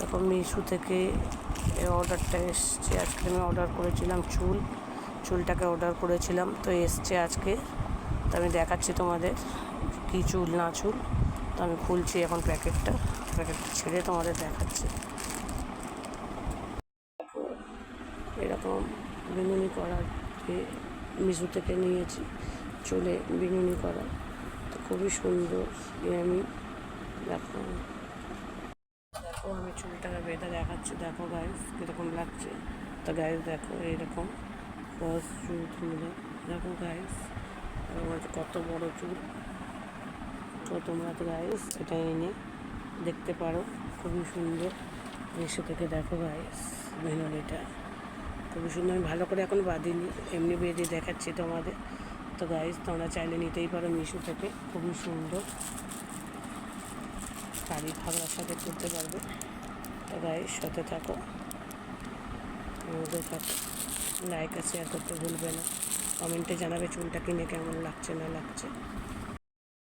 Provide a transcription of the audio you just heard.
এখন মিশো থেকে অর্ডারটা এসছে। আজকে আমি অর্ডার করেছিলাম চুলটাকে অর্ডার করেছিলাম, তো এসছে আজকে। তো আমি দেখাচ্ছি তোমাদের কী চুল না চুল। তো আমি খুলছি এখন প্যাকেটটা ছেড়ে তোমাদের দেখাচ্ছি। এরকম বিনুনি করার মিশো থেকে নিয়েছি, চুলে বিনুনি করা, তো খুবই সুন্দর। আমি দেখো আমি চুলটাকে বেঁধে দেখাচ্ছি, দেখো গাইস কীরকম লাগছে। তো গাইস দেখো এইরকম ফার্স্ট চুল তুলে দেখো গাইস, কত বড় চুল। তো তোমরা তো গাইস এটা এনে দেখতে পারো, খুবই সুন্দর। মিশো থেকে দেখো গাইস বিনুনিটা খুবই সুন্দর। আমি ভালো করে এখন বাঁধিনি, এমনি বেঁধে দেখাচ্ছি তোমাদের। তো গাইস তোমরা চাইলে নিতেই পারো মিশো থেকে, খুবই সুন্দর। শাড়ি খাবারের সাথে করতে পারবে। তো গাইস সাথে থাকো, আমাদের সাথে লাইক আর শেয়ার করতে ভুলবে না। কমেন্টে জানাবে চুলটা কিনে কেমন লাগছে না লাগছে।